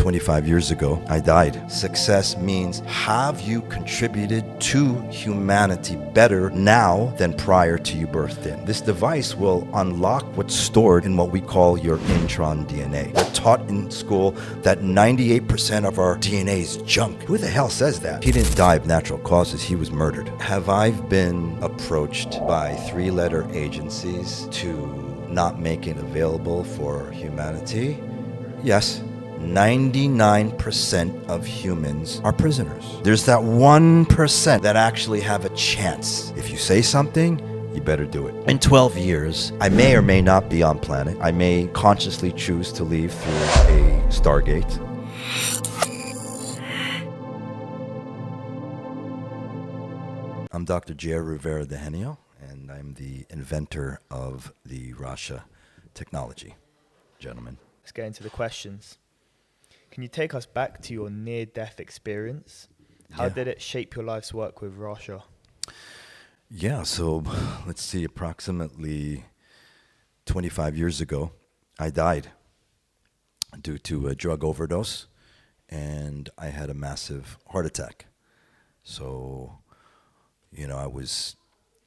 25 years ago, I died. Success means, have you contributed to humanity better now than prior to you birthed in? This device will unlock what's stored in what we call your intron DNA. We're taught in school that 98% of our DNA is junk. Who the hell says that? He didn't die of natural causes, he was murdered. Have I been approached by 3-letter agencies to not make it available for humanity? Yes. 99% of humans are prisoners. There's that 1% that actually have a chance. If you say something, you better do it. In 12 years, I may or may not be on planet. I may consciously choose to leave through a Stargate. I'm Dr. Jere Rivera-Dehenio, and I'm the inventor of the RASHA technology. Gentlemen. Let's get into the questions. Can you take us back to your near-death experience? How did it shape your life's work with RASHA? Yeah, so let's see, approximately 25 years ago, I died due to a drug overdose, and I had a massive heart attack. So, I was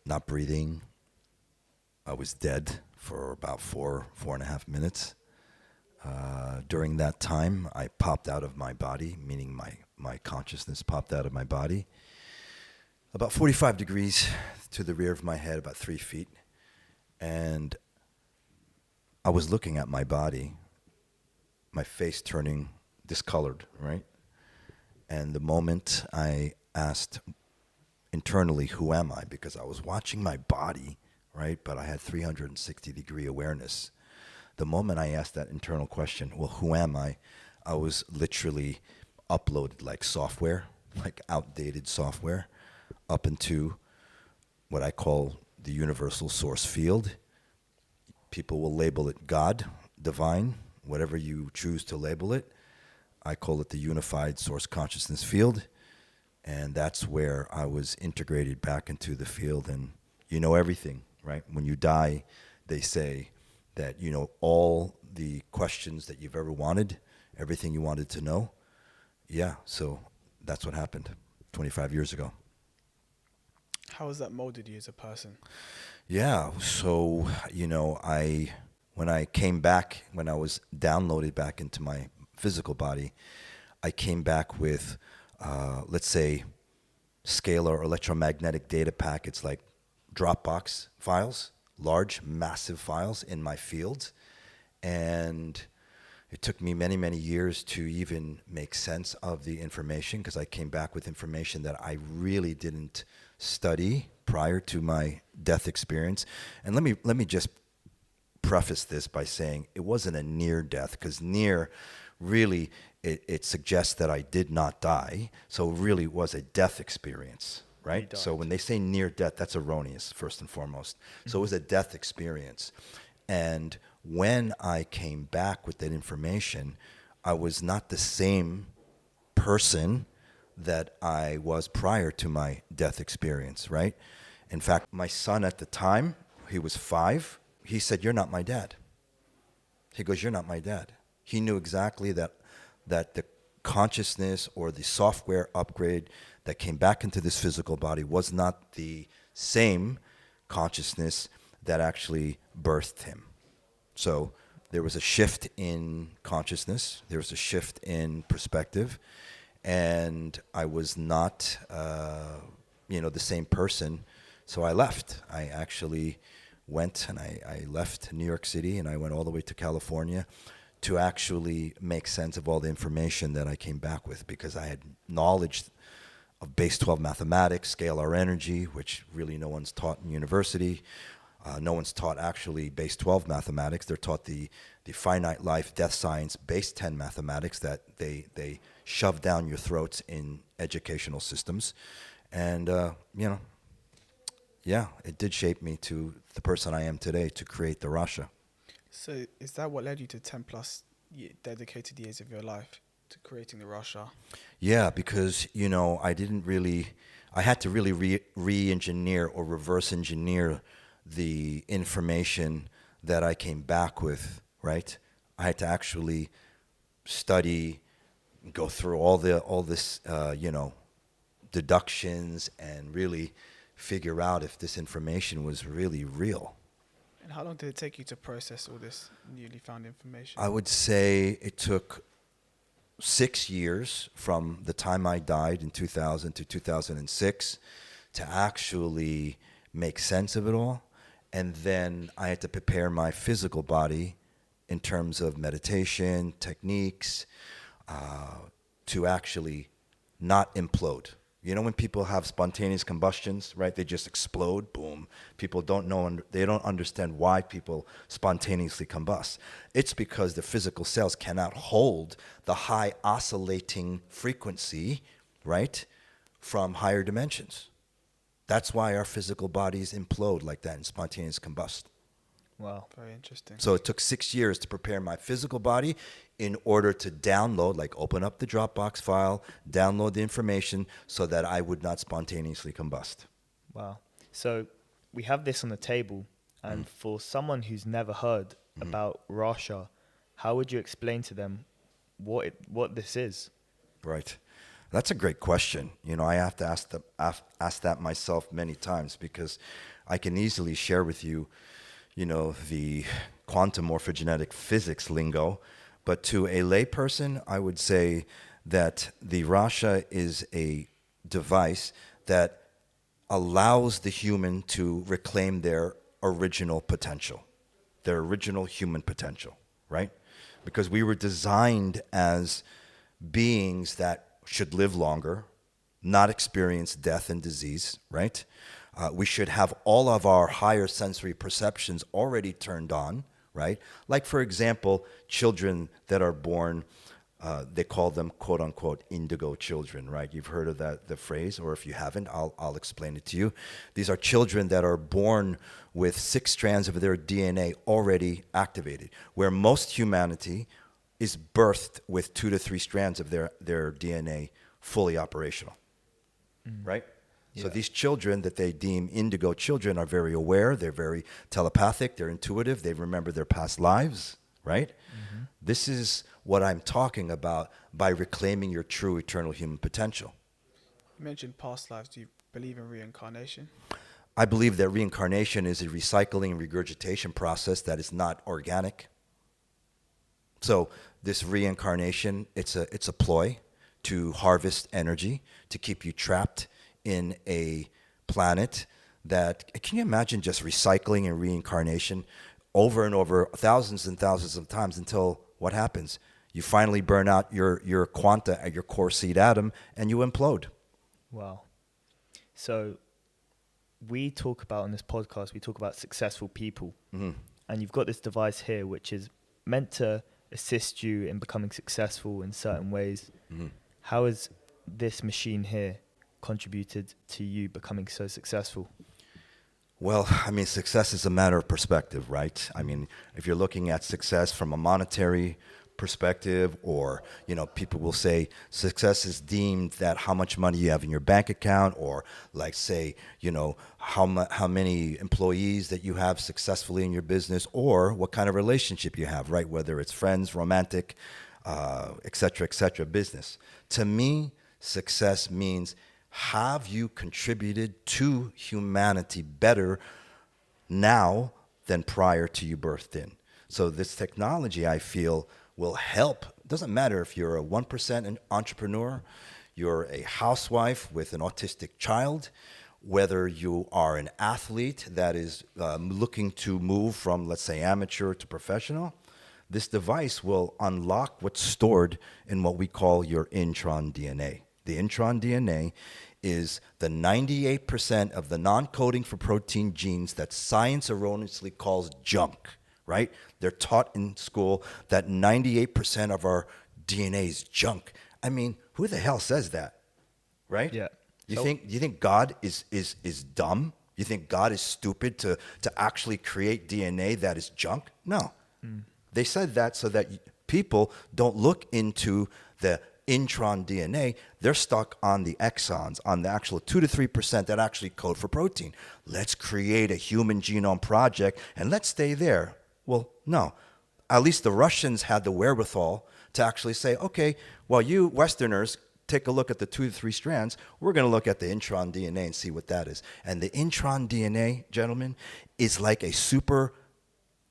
not breathing. I was dead for about 4.5 minutes. During that time, I popped out of my body, meaning my consciousness popped out of my body, about 45 degrees to the rear of my head, about 3 feet. And I was looking at my body, my face turning discolored, right? And the moment I asked internally, who am I? Because I was watching my body, right? But I had 360-degree awareness. The moment I asked that internal question, well, who am I? I was literally uploaded like software, like outdated software, up into what I call the universal source field. People will label it God, divine, whatever you choose to label it. I call it the unified source consciousness field. And that's where I was integrated back into the field. And you know everything, right? When you die, they say that you know all the questions that you've ever wanted, everything you wanted to know. Yeah, so that's what happened 25 years ago. How has that molded you as a person? Yeah, so, when I came back, when I was downloaded back into my physical body, I came back with, let's say, scalar electromagnetic data packets like Dropbox files, large, massive files in my field. And it took me many, many years to even make sense of the information, because I came back with information that I really didn't study prior to my death experience. And let me just preface this by saying it wasn't a near death, because near really it suggests that I did not die. So it really was a death experience. Right? So when they say near death, that's erroneous, first and foremost. So it was a death experience. And when I came back with that information, I was not the same person that I was prior to my death experience, right? In fact, my son at the time, he was 5, he said, "You're not my dad." He goes, "You're not my dad." He knew exactly that the consciousness or the software upgrade that came back into this physical body was not the same consciousness that actually birthed him. So there was a shift in consciousness, there was a shift in perspective, and I was not, the same person. So I left. I actually went and I left New York City, and I went all the way to California to actually make sense of all the information that I came back with, because I had knowledge of base 12 mathematics, scalar energy, which really no one's taught in university. No one's taught actually base 12 mathematics. They're taught the finite life, death science, base 10 mathematics that they shove down your throats in educational systems. And, it did shape me to the person I am today, to create the RASHA. So is that what led you to 10 plus dedicated years of your life to creating the RASHA? Yeah, because, I had to really re-engineer or reverse engineer the information that I came back with, right? I had to actually study go through all this, deductions and really figure out if this information was really real. And how long did it take you to process all this newly found information? I would say it took 6 years from the time I died in 2000 to 2006 to actually make sense of it all. And then I had to prepare my physical body in terms of meditation, techniques, to actually not implode. You know, when people have spontaneous combustions, right? They just explode, boom. People don't know, they don't understand why people spontaneously combust. It's because the physical cells cannot hold the high oscillating frequency, right, from higher dimensions. That's why our physical bodies implode like that and spontaneous combust. Wow. Very interesting. So it took 6 years to prepare my physical body in order to download, like open up the Dropbox file, download the information so that I would not spontaneously combust. Wow. So we have this on the table, and for someone who's never heard about RASHA, how would you explain to them what this is? Right. That's a great question. You know, I have to ask that myself many times, because I can easily share with you, the quantum morphogenetic physics lingo. But to a layperson, I would say that the RASHA is a device that allows the human to reclaim their original potential, their original human potential, right? Because we were designed as beings that should live longer, not experience death and disease, right? We should have all of our higher sensory perceptions already turned on, right? Like, for example, children that are born, they call them quote unquote indigo children, right? You've heard of the phrase, or if you haven't, I'll explain it to you. These are children that are born with 6 strands of their DNA already activated, where most humanity is birthed with 2 to 3 strands of their DNA fully operational, right? Yeah. So these children that they deem indigo children are very aware, they're very telepathic, they're intuitive, they remember their past lives, right? Mm-hmm. This is what I'm talking about by reclaiming your true eternal human potential. You mentioned past lives. Do you believe in reincarnation? I believe that reincarnation is a recycling and regurgitation process that is not organic. So this reincarnation, it's a ploy to harvest energy, to keep you trapped in a planet that, can you imagine just recycling and reincarnation over and over, thousands and thousands of times, until what happens? You finally burn out your quanta at your core seed atom and you implode. Wow. So we talk about, on this podcast, we talk about successful people. Mm-hmm. And you've got this device here, which is meant to assist you in becoming successful in certain ways. Mm-hmm. How has this machine here contributed to you becoming so successful? Well, I mean, success is a matter of perspective, right? I mean, if you're looking at success from a monetary perspective, or, people will say success is deemed that how much money you have in your bank account, or like say, how many employees that you have successfully in your business, or what kind of relationship you have, right? Whether it's friends, romantic, et cetera, business. To me, success means, have you contributed to humanity better now than prior to you birthed in? So this technology, I feel, will help. It doesn't matter if you're a 1% entrepreneur, you're a housewife with an autistic child, whether you are an athlete that is looking to move from, let's say, amateur to professional. This device will unlock what's stored in what we call your intron DNA. The intron DNA is the 98% of the non-coding for protein genes that science erroneously calls junk, right? They're taught in school that 98% of our DNA is junk. I mean, who the hell says that, right? Yeah. You think God is dumb? You think God is stupid to actually create DNA that is junk? No. They said that so that people don't look into the intron DNA. They're stuck on the exons, on the actual 2 to 3% that actually code for protein. Let's create a human genome project and let's stay there. Well, no. at least the Russians had the wherewithal to actually say, okay, well, you Westerners take a look at the 2 to 3 strands. We're going to look at the intron DNA and see what that is. And the intron DNA, gentlemen, is like a super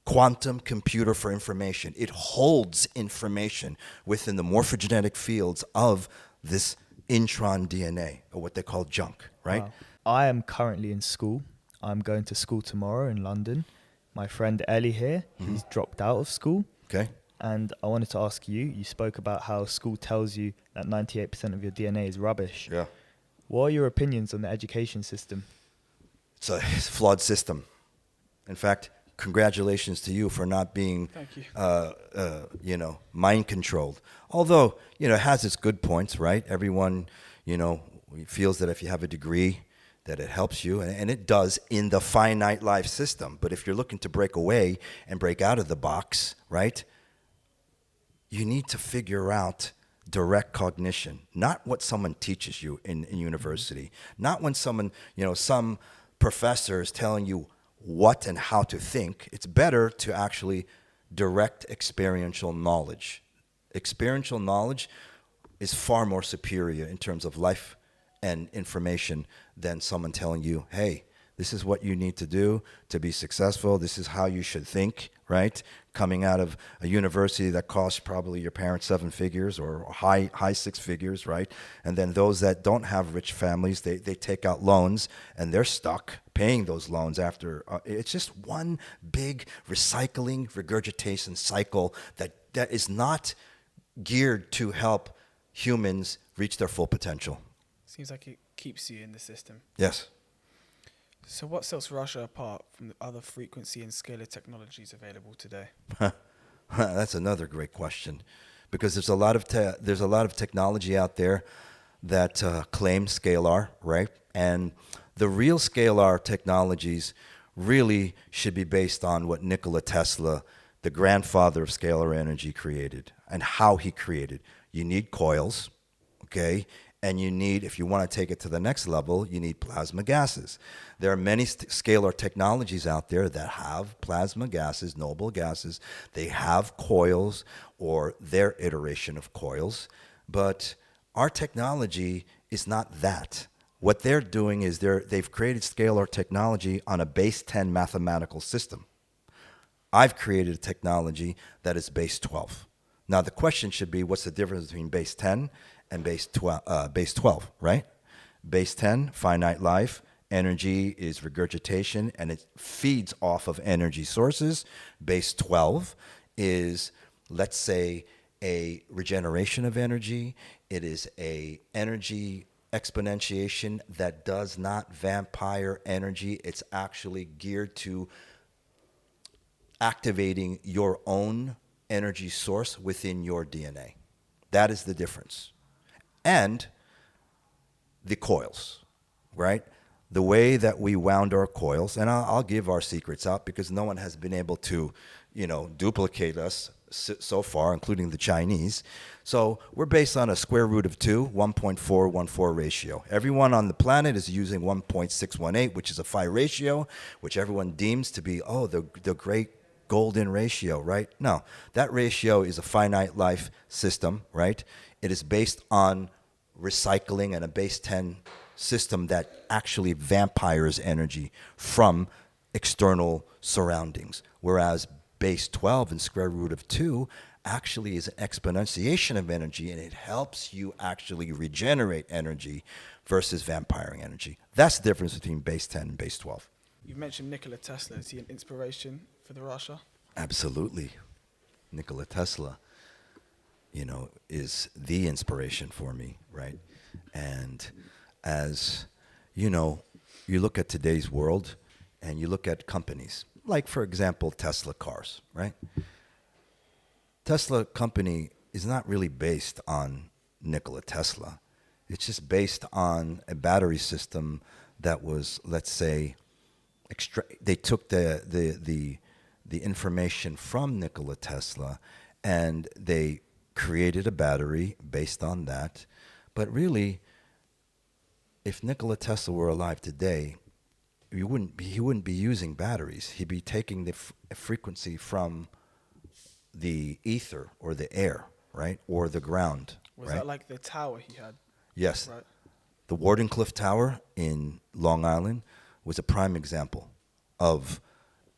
quantum computer for information. It holds information within the morphogenetic fields of this intron DNA, or what they call junk, right? Wow. I am currently in school. I'm going to school tomorrow in London. My friend Ellie here, he's dropped out of school. Okay. And I wanted to ask you, you spoke about how school tells you that 98% of your DNA is rubbish. Yeah. What are your opinions on the education system? It's a flawed system. In fact, congratulations to you for not being, Thank you. mind controlled. Although, it has its good points, right? Everyone, feels that if you have a degree, that it helps you, and it does in the finite life system. But if you're looking to break away and break out of the box, right, you need to figure out direct cognition, not what someone teaches you in university, not when someone, some professor is telling you what and how to think. It's better to actually direct experiential knowledge. Experiential knowledge is far more superior in terms of life and information than someone telling you, hey, this is what you need to do to be successful. This is how you should think, right? Coming out of a university that costs probably your parents 7 figures or high 6 figures, right? And then those that don't have rich families, they take out loans and they're stuck paying those loans after. It's just one big recycling, regurgitation cycle that is not geared to help humans reach their full potential. Seems like it keeps you in the system. Yes. So what sets RASHA apart from the other frequency and scalar technologies available today? That's another great question, because there's a lot of technology out there that claim scalar, right? And the real scalar technologies really should be based on what Nikola Tesla, the grandfather of scalar energy, created and how he created. You need coils, okay? And you need, if you want to take it to the next level, you need plasma gases. There are many scalar technologies out there that have plasma gases, noble gases. They have coils or their iteration of coils. But our technology is not that. What they're doing is they've created scalar technology on a base 10 mathematical system. I've created a technology that is base 12. Now, the question should be, what's the difference between base 10 and base 12, right? Base 10, finite life. Energy is regurgitation, and it feeds off of energy sources. Base 12 is, let's say, a regeneration of energy. It is a energy exponentiation that does not vampire energy. It's actually geared to activating your own energy source within your DNA. That is the difference. And the coils, right? The way that we wound our coils, and I'll give our secrets out because no one has been able to, duplicate us so far, including the Chinese. So we're based on a square root of 2, 1.414 ratio. Everyone on the planet is using 1.618, which is a phi ratio, which everyone deems to be, the great golden ratio, right? No, that ratio is a finite life system, right? It is based on recycling and a base 10 system that actually vampires energy from external surroundings, whereas base 12 and square root of 2 actually is an exponentiation of energy, and it helps you actually regenerate energy versus vampiring energy. That's the difference between base 10 and base 12. You've mentioned Nikola Tesla. Is he an inspiration for the RASHA? Absolutely. Nikola Tesla, is the inspiration for me, right? And as you look at today's world and you look at companies, like, for example, Tesla cars, right? Tesla company is not really based on Nikola Tesla. It's just based on a battery system that was, let's say, they took the information from Nikola Tesla and they created a battery based on that. But really, if Nikola Tesla were alive today, he wouldn't be using batteries. He'd be taking the frequency from the ether or the air, right? Or the ground, Was right? that like the tower he had? Yes. Right. The Wardenclyffe Tower in Long Island was a prime example of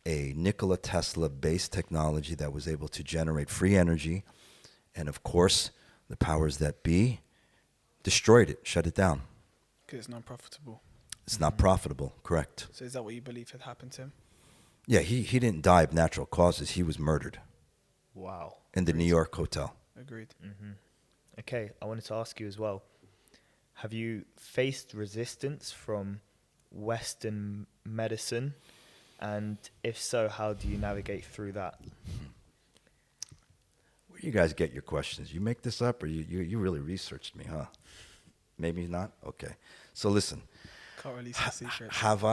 a Nikola Tesla based technology that was able to generate free energy. And of course, the powers that be destroyed it, shut it down. Because it's non-profitable. It's not profitable, correct. So is that what you believe had happened to him? Yeah, he didn't die of natural causes. He was murdered Wow. in the New York hotel. Agreed. Okay, I wanted to ask you as well. Have you faced resistance from Western medicine? And if so, how do you navigate through that? Where do you guys get your questions? You make this up or you really researched me, huh? Maybe not? Okay. So listen. Can't release the secrets. Have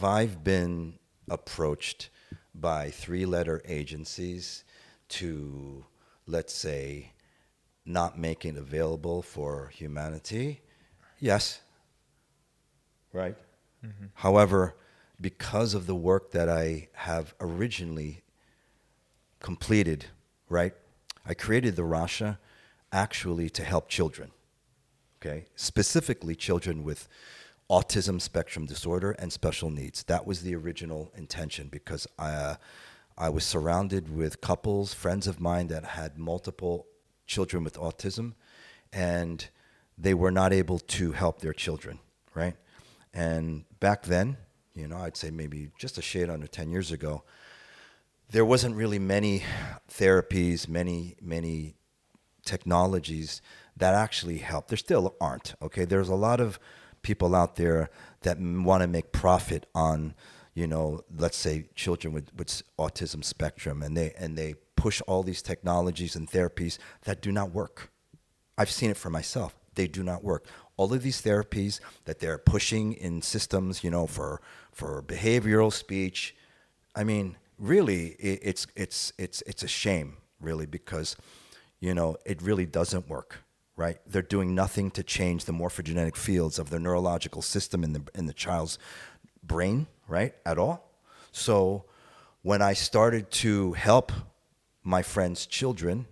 I been approached by 3-letter agencies to, let's say, not make it available for humanity? Yes. Right? However, because of the work that I have originally completed, right? I created the RASHA actually to help children, okay? Specifically children with autism spectrum disorder and special needs. That was the original intention because I was surrounded with couples, friends of mine that had multiple children with autism, and they were not able to help their children, right? And back then, I'd say maybe just a shade under 10 years ago, there wasn't really many therapies, many technologies that actually help. There still aren't, okay? There's a lot of people out there that want to make profit on, let's say children with autism spectrum, and they push all these technologies and therapies that do not work. I've seen it for myself. They do not work. All of these therapies that they're pushing in systems, for behavioral speech, I mean, really, it's a shame, really, because, it really doesn't work, right? They're doing nothing to change the morphogenetic fields of the neurological system in the child's brain, right, at all. So when I started to help my friends' children,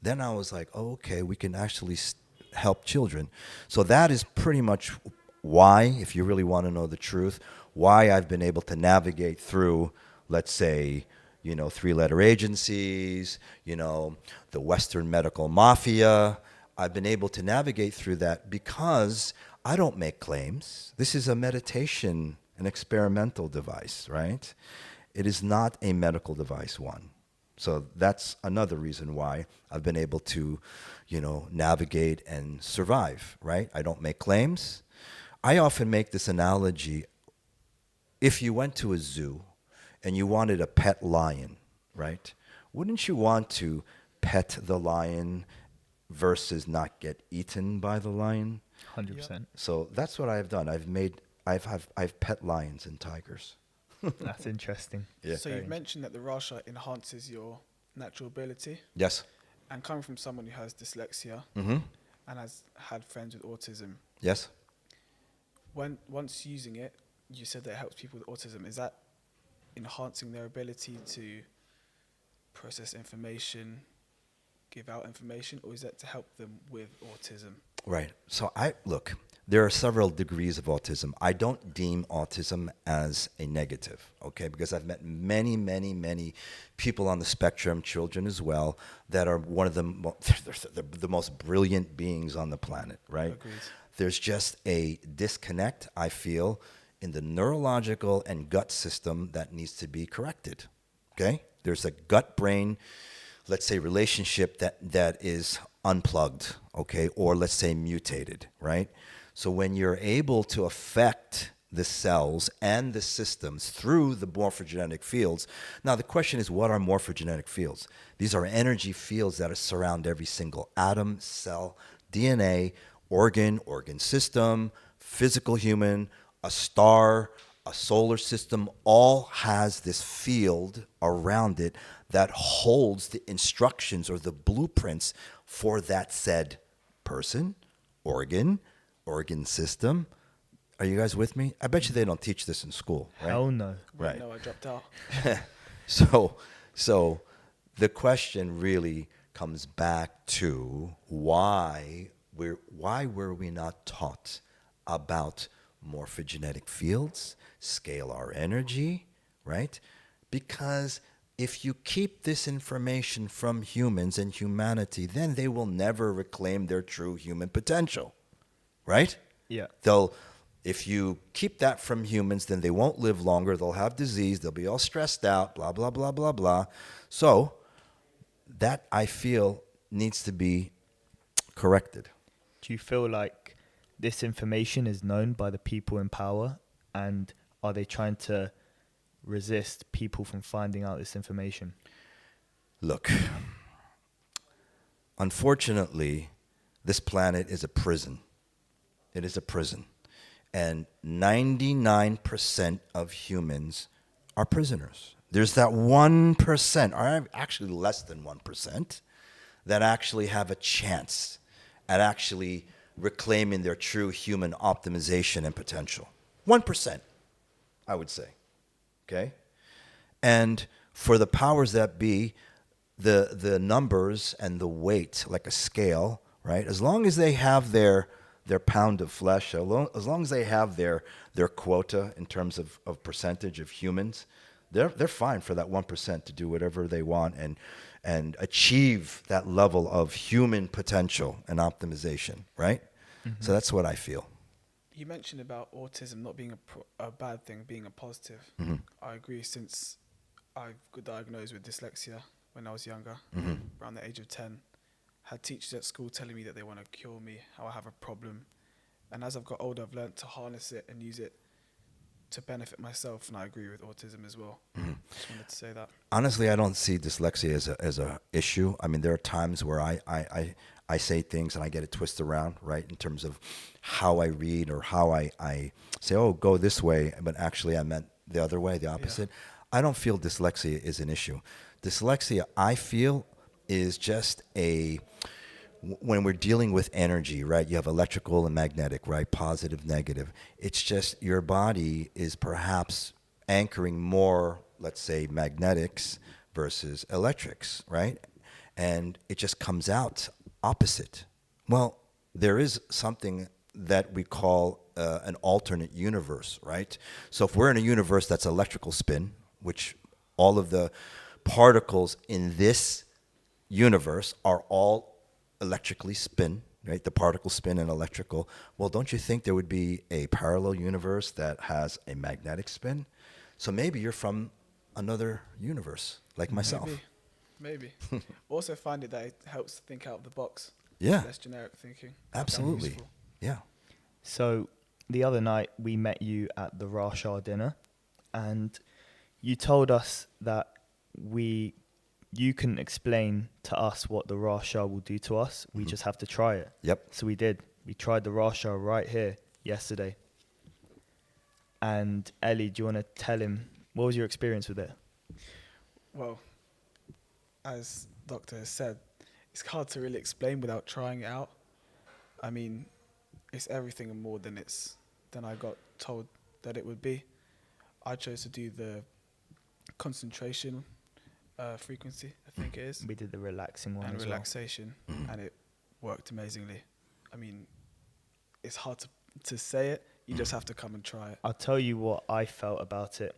then I was like, oh, okay, we can actually help children. So that is pretty much why, if you really want to know the truth, why I've been able to navigate through, let's say, 3-letter agencies, the Western medical mafia. I've been able to navigate through that because I don't make claims. This is a meditation, an experimental device, right? It is not a medical device, one. So that's another reason why I've been able to, navigate and survive, right? I don't make claims. I often make this analogy. If you went to a zoo and you wanted a pet lion, right? Wouldn't you want to pet the lion versus not get eaten by the lion? 100%. So that's what I've done. I've pet lions and tigers. That's interesting. Yeah. So you've mentioned that the RASHA enhances your natural ability. Yes. And coming from someone who has dyslexia Mm-hmm. and has had friends with autism, Yes. once using it, you said that it helps people with autism. Is that enhancing their ability to process information, give out information, or is that to help them with autism? Right. So there are several degrees of autism. I don't deem autism as a negative, okay? Because I've met many people on the spectrum, children as well, that are one of the most brilliant beings on the planet, right? Agreed. There's just a disconnect, I feel, in the neurological and gut system that needs to be corrected, okay? There's a gut-brain, let's say, relationship that is unplugged, okay, or let's say mutated, right? So when you're able to affect the cells and the systems through the morphogenetic fields. Now the question is, what are morphogenetic fields? These are energy fields that surround every single atom, cell, DNA, organ system, physical human, a star, a solar system, all has this field around it that holds the instructions or the blueprints for that said person, organ system. Are you guys with me? I bet you they don't teach this in school, right? Hell no. Right. No, I dropped out. So the question really comes back to why were we not taught about morphogenetic fields, scalar energy, right? Because if you keep this information from humans and humanity, then they will never reclaim their true human potential, right? Yeah. If you keep that from humans, then they won't live longer. They'll have disease. They'll be all stressed out, blah, blah, blah, blah, blah. So that, I feel, needs to be corrected. Do you feel like this information is known by the people in power, and are they trying to resist people from finding out this information? Look, unfortunately, this planet is a prison. It is a prison. And 99% of humans are prisoners. There's that 1%, or actually less than 1%, that actually have a chance at actually reclaiming their true human optimization and potential. 1%, I would say. Okay? And for the powers that be, the numbers and the weight, like a scale, right? As long as they have their pound of flesh, as long as they have their quota in terms of percentage of humans, they're fine for that 1% to do whatever they want and achieve that level of human potential and optimization, right? Mm-hmm. So that's what I feel. You mentioned about autism not being a bad thing, being a positive. Mm-hmm. I agree, since I got diagnosed with dyslexia when I was younger, Mm-hmm. around the age of 10. Had teachers at school telling me that they want to cure me, how I have a problem. And as I've got older, I've learned to harness it and use it to benefit myself. And I agree with autism as well. Mm-hmm. Just wanted to say that. Honestly, I don't see dyslexia as a issue. I mean, there are times where I say things and I get it twisted around, right, in terms of how I read or how I say, oh, go this way, but actually I meant the other way, the opposite. Yeah. I don't feel dyslexia is an issue. Dyslexia, I feel, is just when we're dealing with energy, right? You have electrical and magnetic, right? Positive, negative. It's just your body is perhaps anchoring more, let's say, magnetics versus electrics, right? And it just comes out opposite. Well, there is something that we call an alternate universe, right? So if we're in a universe that's electrical spin, which all of the particles in this universe are all electrically spin, right? The particles spin and electrical. Well, don't you think there would be a parallel universe that has a magnetic spin? So maybe you're from another universe, like myself. Maybe. Also find it that it helps to think out of the box. Yeah. Less generic thinking. Absolutely. Yeah. So the other night we met you at the RASHA dinner, and you told us that you couldn't explain to us what the RASHA will do to us. We just have to try it. Yep. So we did. We tried the RASHA right here yesterday. And Ellie, do you want to tell him, what was your experience with it? Well, as Doctor has said, it's hard to really explain without trying it out. I mean, it's everything and more than I got told that it would be. I chose to do the concentration frequency, I think it is. We did the relaxing one and as relaxation, well. and it worked amazingly. I mean, it's hard to say it. You just have to come and try it. I'll tell you what I felt about it.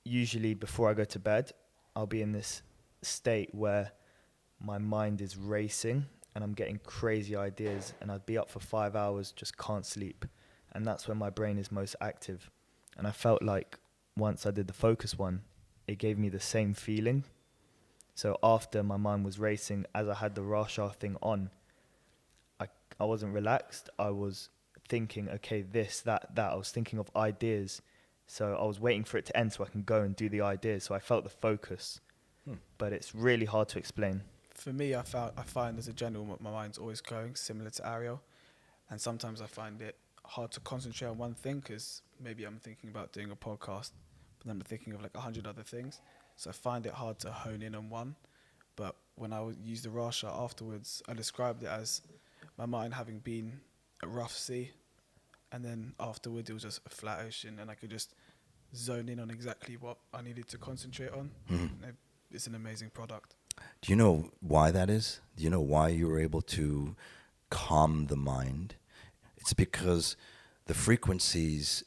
Usually before I go to bed, I'll be in this state where my mind is racing and I'm getting crazy ideas, and I'd be up for 5 hours, just can't sleep. And that's when my brain is most active. And I felt like once I did the focus one, it gave me the same feeling. So after my mind was racing, as I had the RASHA thing on, I wasn't relaxed. I was thinking, okay, this, that. I was thinking of ideas. So I was waiting for it to end so I can go and do the ideas. So I felt the focus. But it's really hard to explain. For me, I find as a general, my mind's always going, similar to Ariel. And sometimes I find it hard to concentrate on one thing because maybe I'm thinking about doing a podcast, but then I'm thinking of like 100 other things. So I find it hard to hone in on one. But when I would use the RASHA afterwards, I described it as my mind having been a rough sea, and then afterwards it was just a flat ocean, and I could just zone in on exactly what I needed to concentrate on. Mm-hmm. It's an amazing product. Do you know why that is? Do you know why you were able to calm the mind? It's because the frequencies,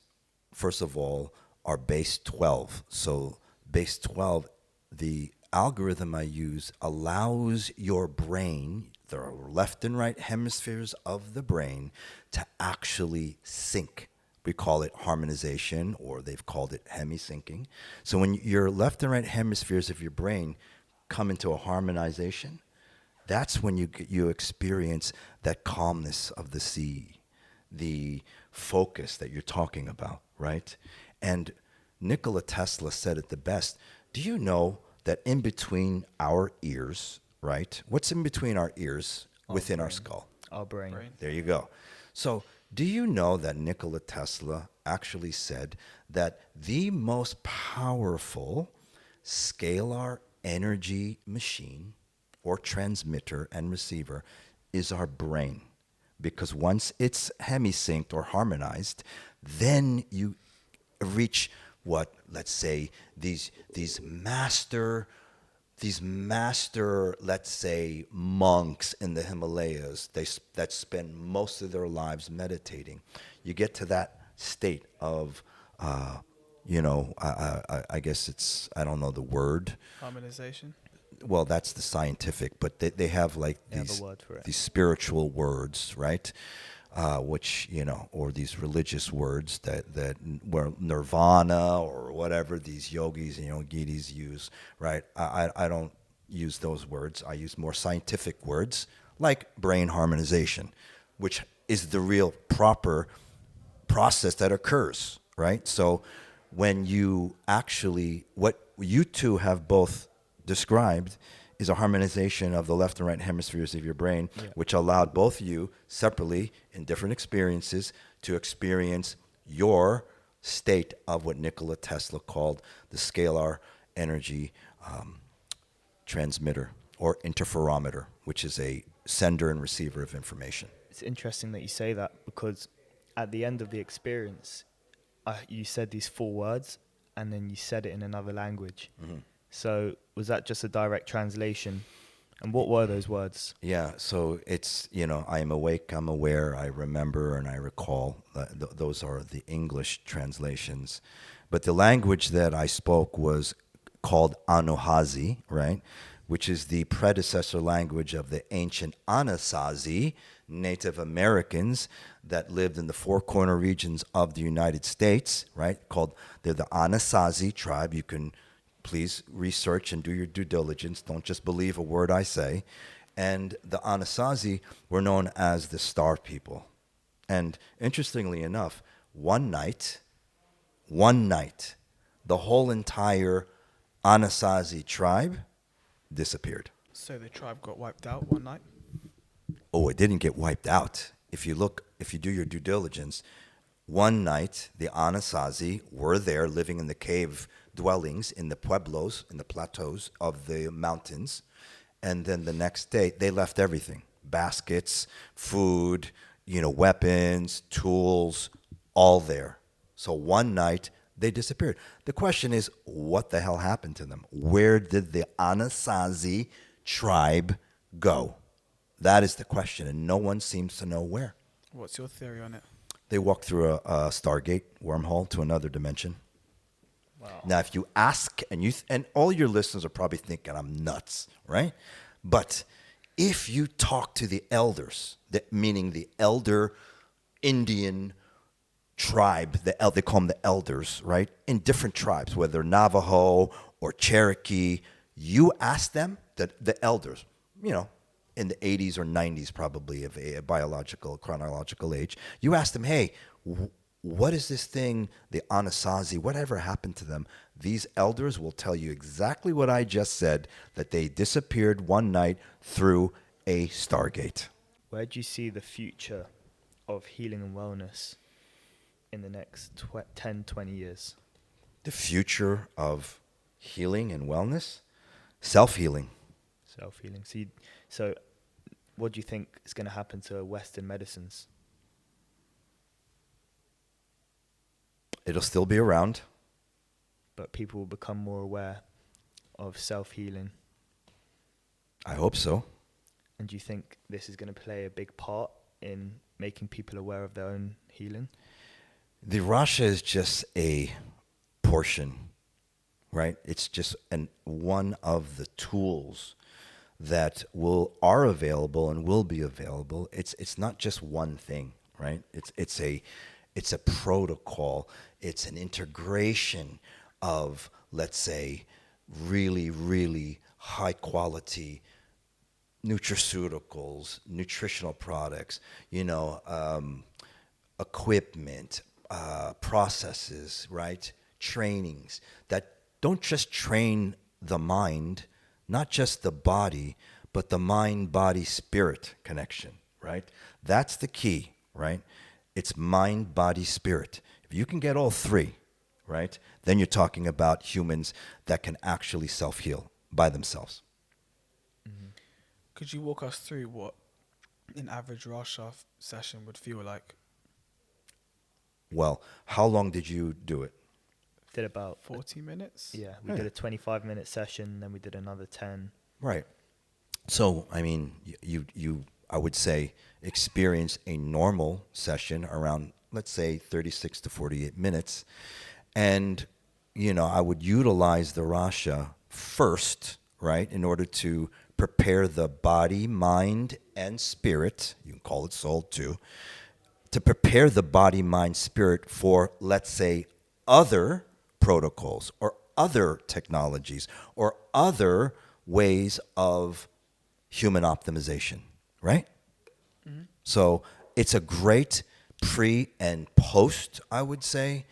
first of all, are base 12. So, base 12, the algorithm I use allows your brain, the left and right hemispheres of the brain, to actually sync. We call it harmonization, or they've called it hemisyncing. So, when your left and right hemispheres of your brain come into a harmonization, that's when you experience that calmness of the sea, the focus that you're talking about, right? And Nikola Tesla said it the best. Do you know that in between our ears, right? What's in between our ears within our brain. skull? Our brain. There you go. So, do you know that Nikola Tesla actually said that the most powerful scalar energy machine or transmitter and receiver is our brain? Because once it's hemisynced or harmonized, then you reach what, let's say, these master, let's say, monks in the Himalayas, that spend most of their lives meditating. You get to that state of, I guess it's, I don't know the word. Harmonization. Well, that's the scientific, but they have like They have a word for it. these spiritual words, right? Which, or these religious words that were nirvana or whatever these yogis and yogis use, right? I don't use those words. I use more scientific words like brain harmonization, which is the real proper process that occurs, right? So when you actually, what you two have both described is a harmonization of the left and right hemispheres of your brain, which allowed both of you separately in different experiences to experience your state of what Nikola Tesla called the scalar energy transmitter or interferometer, which is a sender and receiver of information. It's interesting that you say that because at the end of the experience, you said these 4 words and then you said it in another language. Mm-hmm. So was that just a direct translation? And what were those words? Yeah, so it's, I am awake, I'm aware, I remember, and I recall. Those are the English translations. But the language that I spoke was called Anuhazi, right? Which is the predecessor language of the ancient Anasazi, Native Americans that lived in the four corner regions of the United States, right? They're the Anasazi tribe. You can please research and do your due diligence. Don't just believe a word I say. And the Anasazi were known as the Star People. And interestingly enough, one night, the whole entire Anasazi tribe disappeared. So the tribe got wiped out one night. Oh, it didn't get wiped out. If you do your due diligence, one night the Anasazi were there living in the cave dwellings in the pueblos, in the plateaus of the mountains. And then the next day they left everything. Baskets, food, weapons, tools, all there. So one night they disappeared. The question is, what the hell happened to them? Where did the Anasazi tribe go? That is the question, and no one seems to know where. What's your theory on it? They walked through a Stargate wormhole to another dimension. Wow. Now, if you ask, and all your listeners are probably thinking I'm nuts, right? But if you talk to the elders, meaning the elder Indian tribe, they call them the elders, right? In different tribes, whether Navajo or Cherokee, you ask them, the elders, in the 80s or 90s probably of a biological, chronological age, you ask them, hey, what is this thing, the Anasazi, whatever happened to them? These elders will tell you exactly what I just said, that they disappeared one night through a Stargate. Where do you see the future of healing and wellness in the next 10, 20 years? The future of healing and wellness? Self-healing. Self-healing. So what do you think is going to happen to Western medicines? It'll still be around. But people will become more aware of self-healing. I hope so. And do you think this is going to play a big part in making people aware of their own healing? The RASHA is just a portion, right? It's just one of the tools that are available and will be available. It's not just one thing, right? It's a protocol. It's an integration of, let's say, really, really high quality nutraceuticals, nutritional products, equipment, processes, right? Trainings that don't just train the mind, not just the body, but the mind, body, spirit connection, right? That's the key, right? It's mind, body, spirit. If you can get all three, right, then you're talking about humans that can actually self-heal by themselves. Could you walk us through what an average RASHA session would feel like? Well, how long did you do it? Did about 40 minutes? Yeah, we did a 25-minute session, then we did another 10. Right. So, I mean, I would say, experience a normal session around, let's say, 36 to 48 minutes. And, I would utilize the RASHA first, right, in order to prepare the body, mind, and spirit. You can call it soul too. To prepare the body, mind, spirit for, let's say, other protocols or other technologies or other ways of human optimization, right? Mm-hmm. So it's a great pre and post, I would say,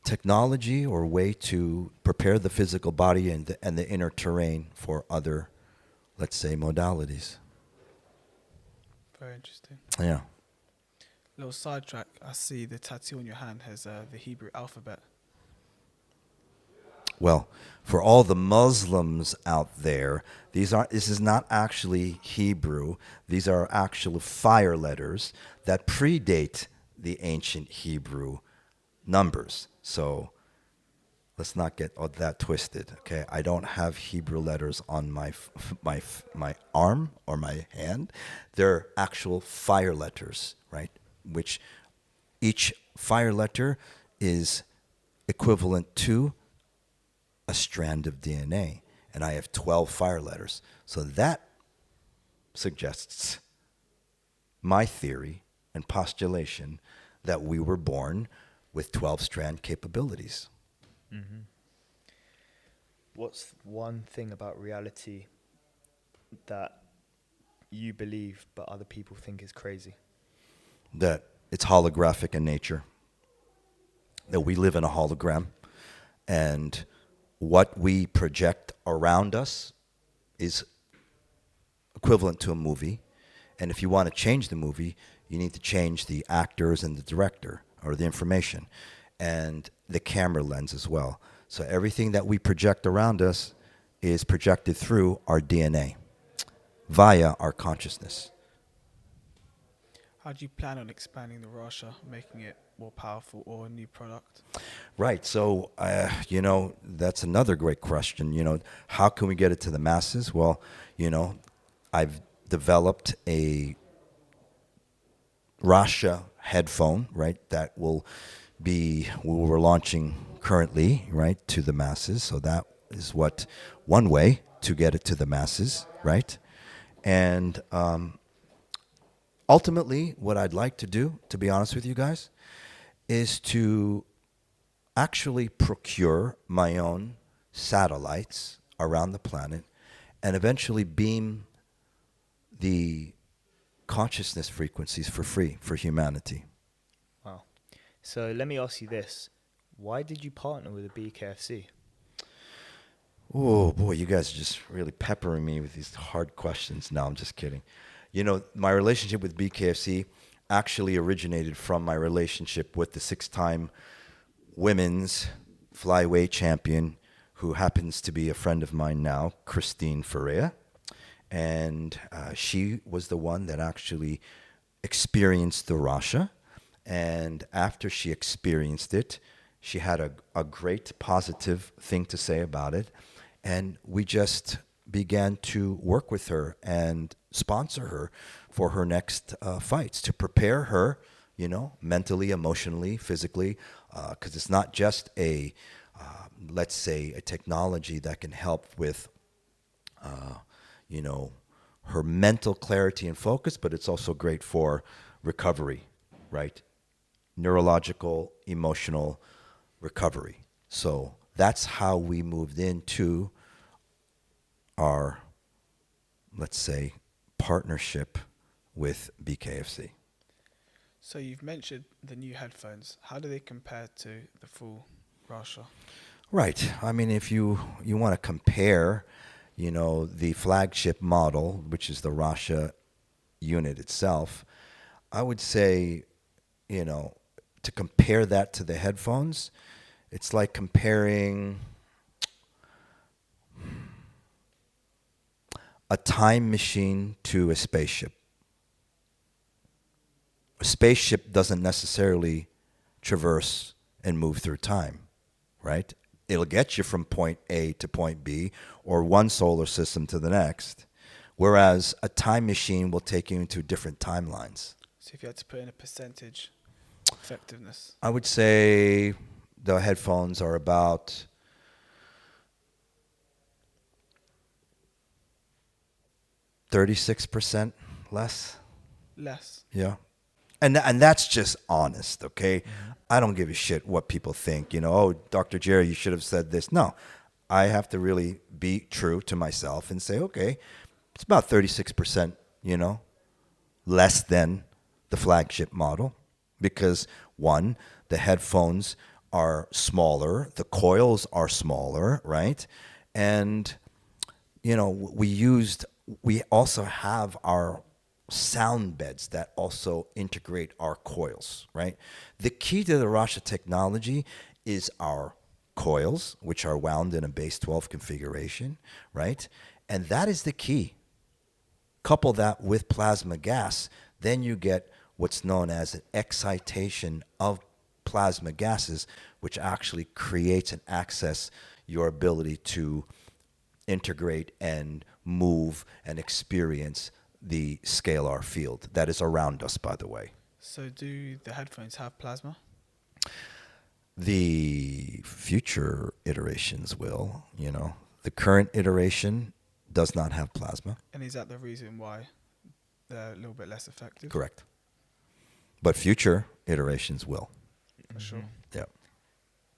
technology or way to prepare the physical body and the inner terrain for other, let's say, modalities. Very interesting. Yeah. Little sidetrack. I see the tattoo on your hand has the Hebrew alphabet. Well, for all the Muslims out there, this is not actually Hebrew. These are actual fire letters that predate the ancient Hebrew numbers. So let's not get all that twisted, okay? I don't have Hebrew letters on my arm or my hand. They're actual fire letters, right? Which each fire letter is equivalent to a strand of DNA, and I have 12 fire letters. So that suggests my theory and postulation that we were born with 12-strand capabilities. Mm-hmm. What's one thing about reality that you believe but other people think is crazy? That it's holographic in nature, that we live in a hologram, and what we project around us is equivalent to a movie. And if you want to change the movie, you need to change the actors and the director or the information and the camera lens as well. So everything that we project around us is projected through our DNA via our consciousness. How do you plan on expanding the RASHA, making it more powerful or a new product? Right. So, that's another great question. How can we get it to the masses? Well, I've developed a RASHA headphone, right, that we're launching currently, right, to the masses. So that is one way to get it to the masses, right? And ultimately, what I'd like to do, to be honest with you guys, is to actually procure my own satellites around the planet and eventually beam the consciousness frequencies for free for humanity. Wow. So let me ask you this. Why did you partner with a BKFC? Oh, boy, you guys are just really peppering me with these hard questions. No, I'm just kidding. My relationship with BKFC actually originated from my relationship with the 6-time women's flyweight champion, who happens to be a friend of mine now, Christine Ferreira. And she was the one that actually experienced the RASHA. And after she experienced it, she had a great positive thing to say about it. And we just began to work with her and sponsor her for her next fights to prepare her, mentally, emotionally, physically, because it's not just let's say, a technology that can help with, her mental clarity and focus, but it's also great for recovery, right? Neurological, emotional recovery. So that's how we moved into our, let's say, partnership with BKFC. So you've mentioned the new headphones. How do they compare to the full RASHA? Right. I mean, if you want to compare, the flagship model, which is the RASHA unit itself, I would say, to compare that to the headphones, it's like comparing a time machine to a spaceship. A spaceship doesn't necessarily traverse and move through time, right? It'll get you from point A to point B or one solar system to the next, whereas a time machine will take you into different timelines. So if you had to put in a percentage effectiveness. I would say the headphones are about 36% less. Less. Yeah. And that's just honest, okay? I don't give a shit what people think. Oh, Dr. Jere, you should have said this. No, I have to really be true to myself and say, okay, it's about 36%, less than the flagship model. Because one, the headphones are smaller, the coils are smaller, right? And, we also have our sound beds that also integrate our coils, right? The key to the RASHA technology is our coils, which are wound in a base 12 configuration, right? And that is the key. Couple that with plasma gas, then you get what's known as an excitation of plasma gases, which actually creates and access your ability to integrate and move and experience the scalar field that is around us, by the way. So do the headphones have plasma? The future iterations will, The current iteration does not have plasma. And is that the reason why they're a little bit less effective? Correct. But future iterations will. For sure. Yeah.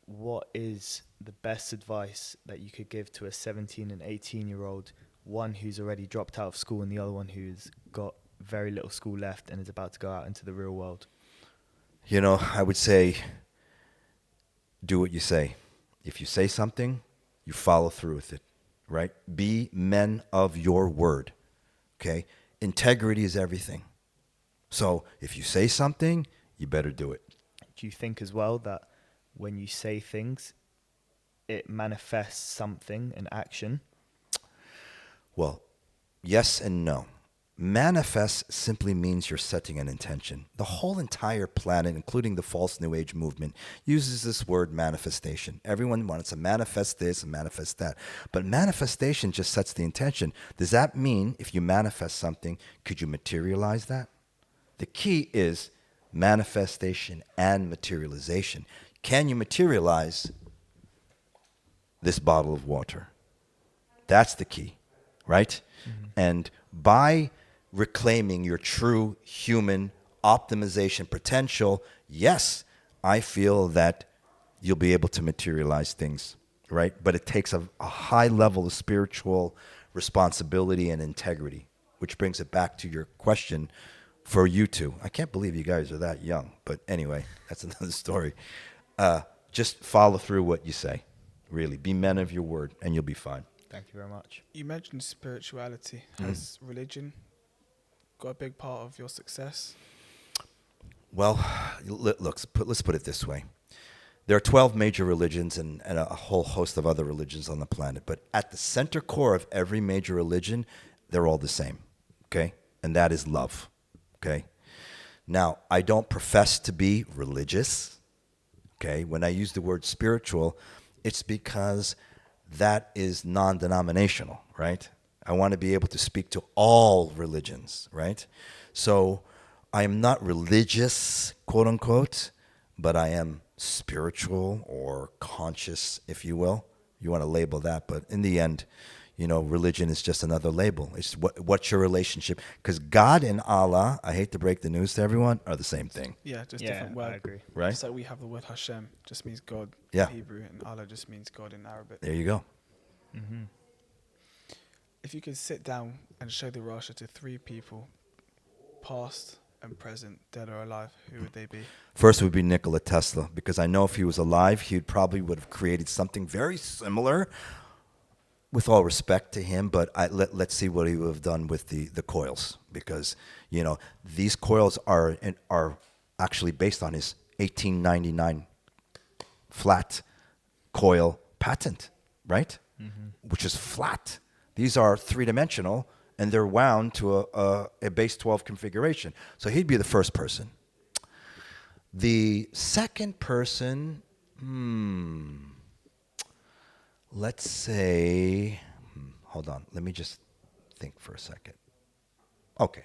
What is the best advice that you could give to a 17 and 18-year-old, one who's already dropped out of school and the other one who's got very little school left and is about to go out into the real world? I would say, do what you say. If you say something, you follow through with it, right? Be men of your word, okay? Integrity is everything. So if you say something, you better do it. Do you think as well that when you say things, it manifests something, an action? Well, yes and no. Manifest simply means you're setting an intention. The whole entire planet, including the false New Age movement, uses this word manifestation. Everyone wants to manifest this and manifest that. But manifestation just sets the intention. Does that mean if you manifest something, could you materialize that? The key is manifestation and materialization. Can you materialize this bottle of water? That's the key, right? Mm-hmm. And by reclaiming your true human optimization potential, yes, I feel that you'll be able to materialize things, right? But it takes a high level of spiritual responsibility and integrity, which brings it back to your question for you two. I can't believe you guys are that young, but anyway, that's another story. Just follow through what you say, really. Be men of your word, and you'll be fine. Thank you very much. You mentioned spirituality. Has religion got a big part of your success? Well, let's put it this way. There are 12 major religions and a whole host of other religions on the planet. But at the center core of every major religion, they're all the same, okay? And that is love, okay? Now, I don't profess to be religious, okay? When I use the word spiritual, it's because that is non-denominational, right? I want to be able to speak to all religions, right? So I am not religious, quote unquote, but I am spiritual or conscious, if you will. You want to label that, but in the end, religion is just another label. It's what's your relationship? Because God and Allah, I hate to break the news to everyone, are the same thing, Yeah, just Yeah, different I word. agree. right? Just like we have the word Hashem, just means God Yeah. in Hebrew, and Allah just means God in Arabic. There you go. Mm-hmm. If you could sit down and show the Rasha to 3 people, past and present, dead or alive, who would they be? First would be Nikola Tesla, because I know if he was alive, he probably would have created something very similar, with all respect to him, but let's see what he would have done with the coils, because these coils are actually based on his 1899 flat coil patent, right? Which is flat. These are 3-dimensional, and they're wound to a base 12 configuration. So he'd be the first person. The second person, let's say, hold on, let me just think for a second. Okay.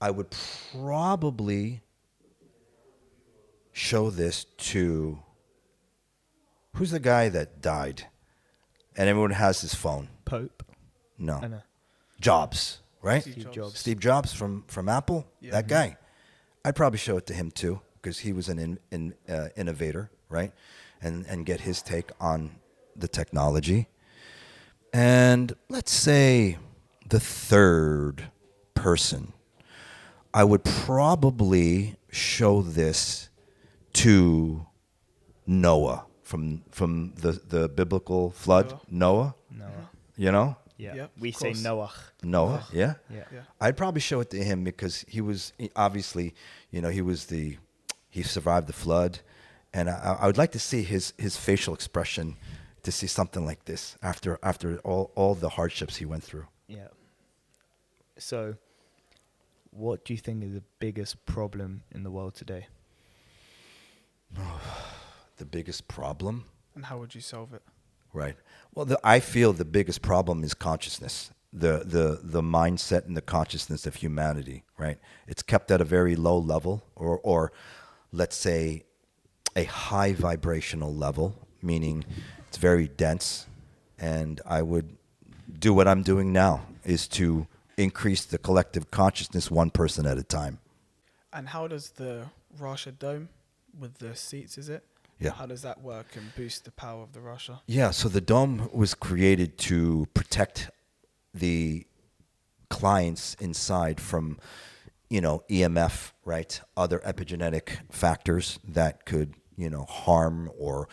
I would probably show this to, who's the guy that died? And everyone has his phone. Pope. No. I know. Jobs, right? Steve Jobs. Steve Jobs from Apple, Yeah. that guy. I'd probably show it to him too, because he was an innovator, right? And get his take on the technology. And let's say the third person, I would probably show this to Noah from the biblical flood. Noah, Noah. you know? Yeah. Yep, We of say course. Noah. Noah, yeah. Yeah. Yeah. I'd probably show it to him because he was obviously, he survived the flood, and I would like to see his facial expression, to see something like this after all the hardships he went through. Yeah. So, what do you think is the biggest problem in the world today? The biggest problem, And how would you solve it? right? Well, I feel the biggest problem is consciousness, the mindset and the consciousness of humanity, right? It's kept at a very low level, or let's say a high vibrational level, meaning it's very dense. And I would do what I'm doing now, is to increase the collective consciousness one person at a time. And how does the Rasha dome with the seats, is it? Yeah. How does that work and boost the power of the Rasha? Yeah, so the dome was created to protect the clients inside from, EMF, right? Other epigenetic factors that could, harm or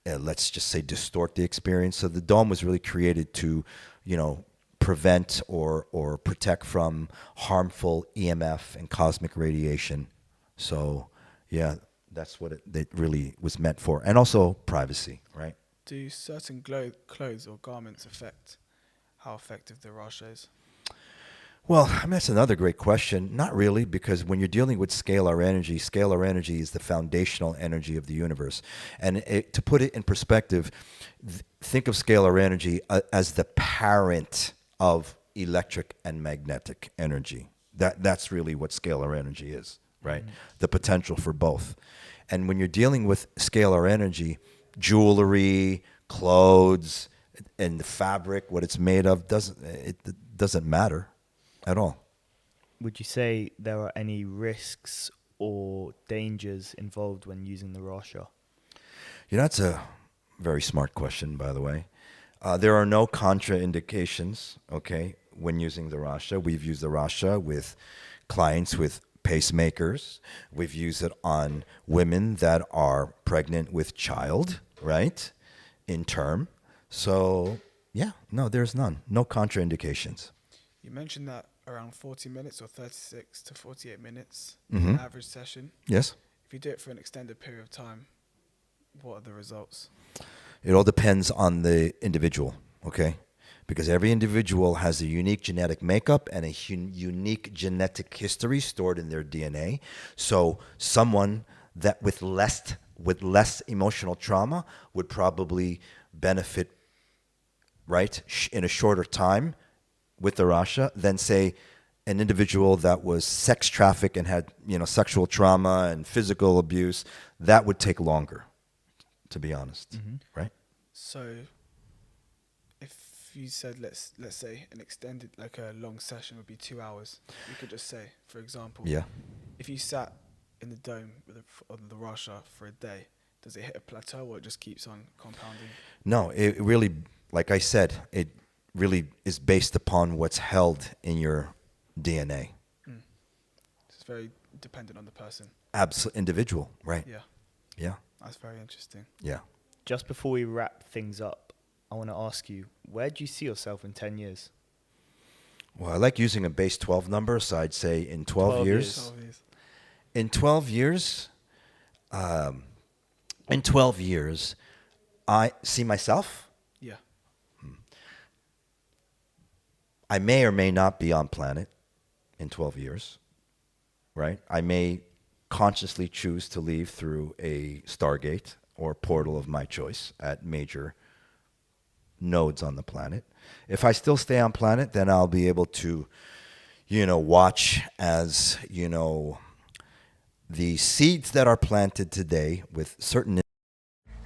let's just say distort the experience. So the dome was really created to, prevent or protect from harmful EMF and cosmic radiation. So, yeah, that's what it really was meant for. And also privacy, right? Do certain clothes or garments affect how effective the Rasha is? Well, I mean, that's another great question. Not really, because when you're dealing with scalar energy is the foundational energy of the universe. And to put it in perspective, think of scalar energy as the parent of electric and magnetic energy. That's really what scalar energy is, right? Mm-hmm. The potential for both. And when you're dealing with scalar energy, jewelry, clothes, and the fabric, what it's made of, doesn't matter at all. Would you say there are any risks or dangers involved when using the Rasha? That's a very smart question, by the way. There are no contraindications, okay, when using the RASHA. We've used the RASHA with clients with pacemakers. We've used it on women that are pregnant with child, right, in term. So, yeah, no, there's none. No contraindications. You mentioned that around 40 minutes or 36 to 48 minutes, Mm-hmm. an average session. Yes. If you do it for an extended period of time, what are the results? It all depends on the individual, okay? Because every individual has a unique genetic makeup and a unique genetic history stored in their DNA. So someone that with less emotional trauma would probably benefit, right, in a shorter time with the RASHA than, say, an individual that was sex trafficked and had, sexual trauma and physical abuse. That would take longer, to be honest, right? So, if you said let's say an extended, like a long session would be 2 hours, you could just say, for example, Yeah. if you sat in the dome on the RASHA for a day, does it hit a plateau or it just keeps on compounding? No, it really, like I said, it really is based upon what's held in your DNA. It's very dependent on the person. Absolute individual, right? Yeah, Yeah. that's very interesting. Yeah. Just before we wrap things up, I want to ask you, where do you see yourself in 10 years? Well, I like using a base 12 number, so I'd say in 12 years. 12 years. In 12 years, I see myself. Yeah. I may or may not be on planet in 12 years, right? I may consciously choose to leave through a Stargate or portal of my choice at major nodes on the planet. If I still stay on planet, then I'll be able to, watch as, the seeds that are planted today with certain.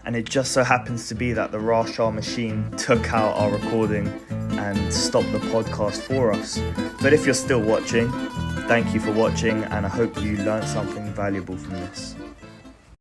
And it just so happens to be that the RASHA machine took out our recording and stopped the podcast for us. But if you're still watching, thank you for watching, and I hope you learned something valuable from this.